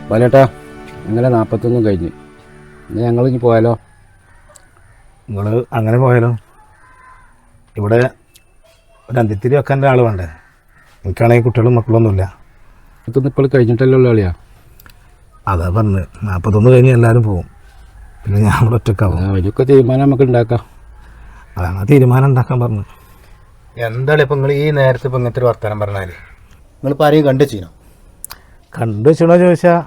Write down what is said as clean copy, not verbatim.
ബാലേട്ടാ അങ്ങനെ 41 കഴിഞ്ഞ് ഇനി ഞങ്ങൾ ഇനി പോയാലോ? നിങ്ങൾ അങ്ങനെ പോയാലോ? ഇവിടെ ഒരു അന്ത്യത്തിരി വെക്കാൻ ആൾ വേണ്ടേ? എനിക്കാണെങ്കിൽ കുട്ടികളും മക്കളൊന്നുമില്ല. ഇതൊന്നും ഇപ്പോൾ കഴിഞ്ഞിട്ടല്ലോ ഉള്ള കളിയാ. അതാ പറഞ്ഞ് 41 കഴിഞ്ഞ് എല്ലാവരും പോകും. പിന്നെ ഞാൻ ഇവിടെ ഒറ്റക്കാവും. അതിലൊക്കെ തീരുമാനം നമുക്ക് ഉണ്ടാക്കാം. അതാണ് ആ തീരുമാനം ഉണ്ടാക്കാൻ പറഞ്ഞു. എന്താണ് ഇപ്പം നിങ്ങൾ ഈ നേരത്തെ ഇപ്പം ഇങ്ങനത്തെ ഒരു വർത്തമാനം പറഞ്ഞാൽ നിങ്ങളിപ്പോൾ ആരെയും കണ്ടു ചെയ്യണം? കണ്ടു വെച്ചോ ചോദിച്ചാൽ